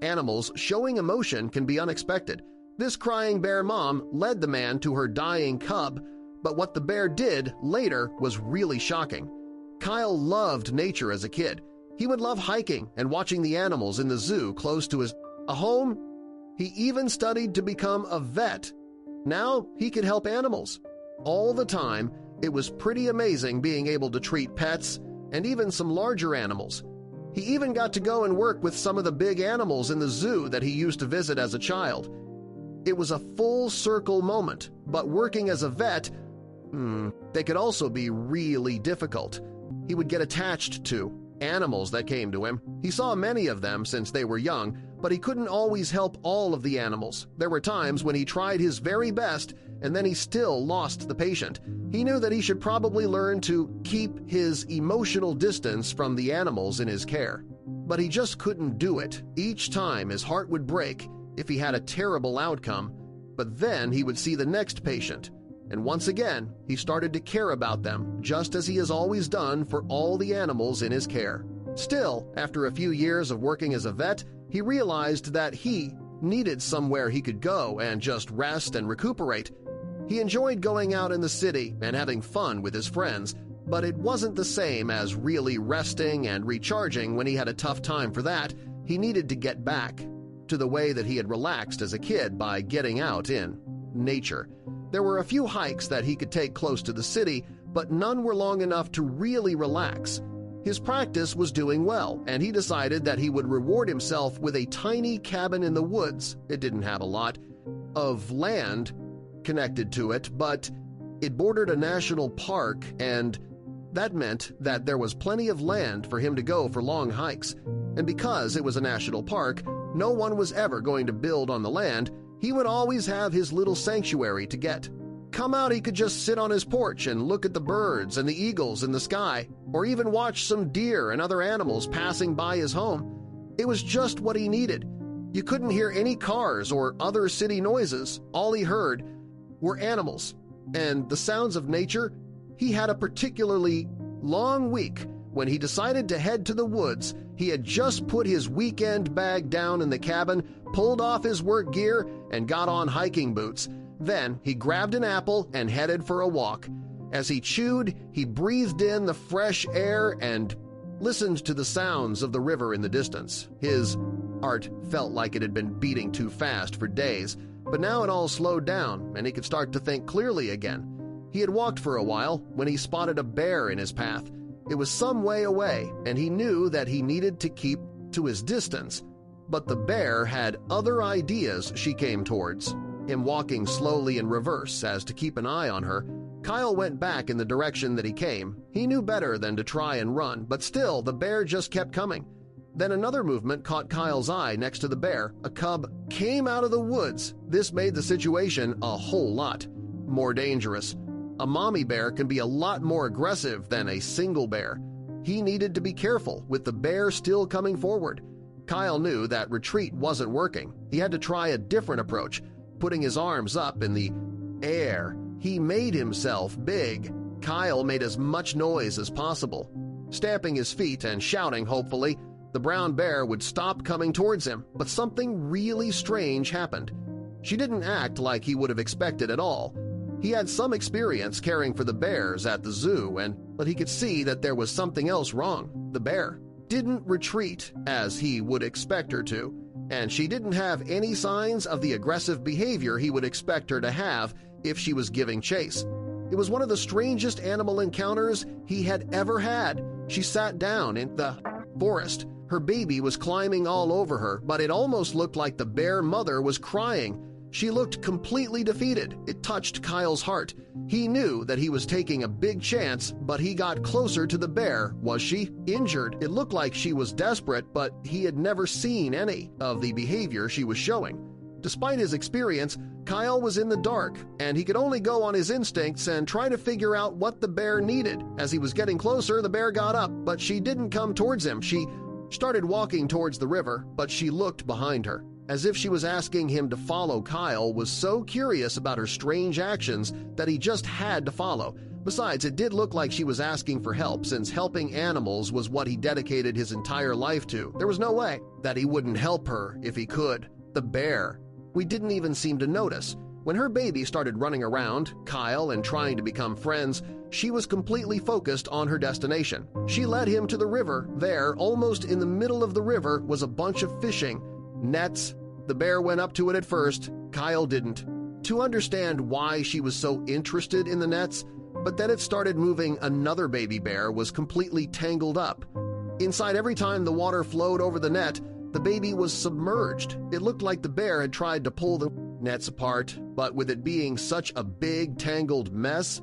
Animals showing emotion can be unexpected. This crying bear mom led the man to her dying cub, but what the bear did later was really shocking. Kyle loved nature as a kid. He would love hiking and watching the animals in the zoo close to his home. He even studied to become a vet. Now he could help animals. All the time, it was pretty amazing being able to treat pets and even some larger animals. He even got to go and work with some of the big animals in the zoo that he used to visit as a child. It was a full-circle moment, but working as a vet, they could also be really difficult. He would get attached to animals that came to him. He saw many of them since they were young, but he couldn't always help all of the animals. There were times when he tried his very best and then he still lost the patient. He knew that he should probably learn to keep his emotional distance from the animals in his care. But he just couldn't do it. Each time his heart would break if he had a terrible outcome, but then he would see the next patient. And once again, he started to care about them, just as he has always done for all the animals in his care. Still, after a few years of working as a vet, he realized that he needed somewhere he could go and just rest and recuperate. He enjoyed going out in the city and having fun with his friends, but it wasn't the same as really resting and recharging when he had a tough time for that. He needed to get back to the way that he had relaxed as a kid by getting out in nature. There were a few hikes that he could take close to the city, but none were long enough to really relax. His practice was doing well, and he decided that he would reward himself with a tiny cabin in the woods. It didn't have a lot of land connected to it, but it bordered a national park, and that meant that there was plenty of land for him to go for long hikes. And because it was a national park, no one was ever going to build on the land. He would always have his little sanctuary to get. Come out, he could just sit on his porch and look at the birds and the eagles in the sky, or even watch some deer and other animals passing by his home. It was just what he needed. You couldn't hear any cars or other city noises. All he heard were animals and the sounds of nature. He had a particularly long week when he decided to head to the woods. He had just put his weekend bag down in the cabin, pulled off his work gear, and got on hiking boots. Then he grabbed an apple and headed for a walk. As he chewed, he breathed in the fresh air and listened to the sounds of the river in the distance. His heart felt like it had been beating too fast for days, but now it all slowed down and he could start to think clearly again. He had walked for a while when he spotted a bear in his path. It was some way away, and he knew that he needed to keep to his distance. But the bear had other ideas she came towards, him walking slowly in reverse as to keep an eye on her. Kyle went back in the direction that he came. He knew better than to try and run, but still the bear just kept coming. Then another movement caught Kyle's eye next to the bear. A cub came out of the woods. This made the situation a whole lot more dangerous. A mommy bear can be a lot more aggressive than a single bear. He needed to be careful with the bear still coming forward. Kyle knew that retreat wasn't working. He had to try a different approach, putting his arms up in the air. He made himself big. Kyle made as much noise as possible, stamping his feet and shouting hopefully. The brown bear would stop coming towards him, but something really strange happened. She didn't act like he would have expected at all. He had some experience caring for the bears at the zoo, but he could see that there was something else wrong. The bear didn't retreat as he would expect her to, and she didn't have any signs of the aggressive behavior he would expect her to have if she was giving chase. It was one of the strangest animal encounters he had ever had. She sat down in the forest. Her baby was climbing all over her, but it almost looked like the bear mother was crying. She looked completely defeated. It touched Kyle's heart. He knew that he was taking a big chance, but he got closer to the bear. Was she injured? It looked like she was desperate, but he had never seen any of the behavior she was showing. Despite his experience, Kyle was in the dark, and he could only go on his instincts and try to figure out what the bear needed. As he was getting closer, the bear got up, but she didn't come towards him. She started walking towards the river, but she looked behind her, as if she was asking him to follow. Kyle was so curious about her strange actions that he just had to follow. Besides, it did look like she was asking for help since helping animals was what he dedicated his entire life to. There was no way that he wouldn't help her if he could. The bear. We didn't even seem to notice. When her baby started running around, Kyle, and trying to become friends, she was completely focused on her destination. She led him to the river. There, almost in the middle of the river, was a bunch of fishing nets. The bear went up to it at first. Kyle didn't. To understand why she was so interested in the nets, but then it started moving, another baby bear was completely tangled up. Inside, every time the water flowed over the net, the baby was submerged. It looked like the bear had tried to pull the nets apart, but with it being such a big, tangled mess,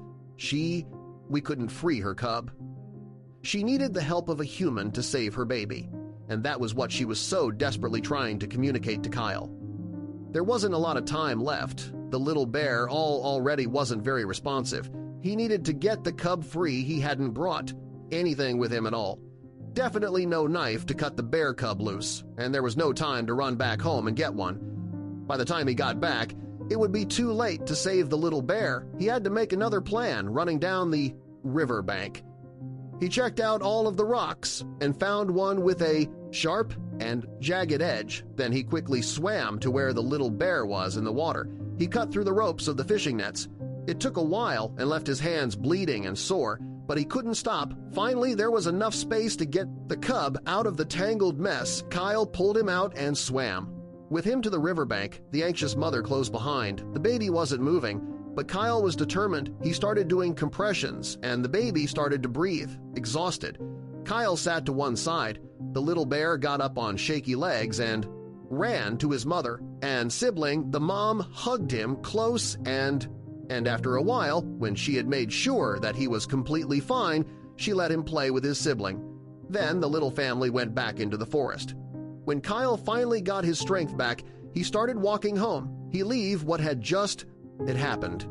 we couldn't free her cub. She needed the help of a human to save her baby, and that was what she was so desperately trying to communicate to Kyle. There wasn't a lot of time left. The little bear already wasn't very responsive. He needed to get the cub free. He hadn't brought anything with him at all. Definitely no knife to cut the bear cub loose, and there was no time to run back home and get one. By the time he got back, it would be too late to save the little bear. He had to make another plan, running down the river bank. He checked out all of the rocks and found one with a sharp and jagged edge. Then he quickly swam to where the little bear was in the water. He cut through the ropes of the fishing nets. It took a while and left his hands bleeding and sore, but he couldn't stop. Finally, there was enough space to get the cub out of the tangled mess. Kyle pulled him out and swam. With him to the riverbank, the anxious mother close behind. The baby wasn't moving, but Kyle was determined. He started doing compressions, and the baby started to breathe, exhausted. Kyle sat to one side. The little bear got up on shaky legs and ran to his mother and sibling. The mom hugged him close, and after a while, when she had made sure that he was completely fine, she let him play with his sibling. Then the little family went back into the forest. When Kyle finally got his strength back, he started walking home. He leave what had just happened.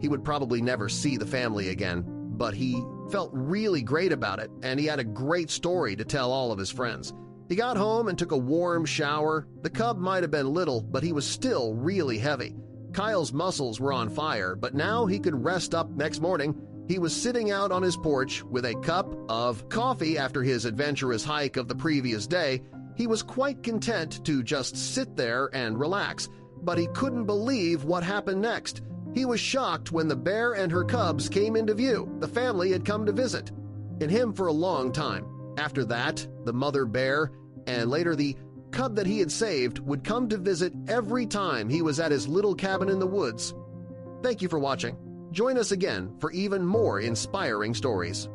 He would probably never see the family again, but he felt really great about it, and he had a great story to tell all of his friends. He got home and took a warm shower. The cub might have been little, but he was still really heavy. Kyle's muscles were on fire, but now he could rest up. Next morning, he was sitting out on his porch with a cup of coffee after his adventurous hike of the previous day. He was quite content to just sit there and relax, but he couldn't believe what happened next. He was shocked when the bear and her cubs came into view. The family had come to visit him for a long time. After that, the mother bear and later the cub that he had saved would come to visit every time he was at his little cabin in the woods. Thank you for watching. Join us again for even more inspiring stories.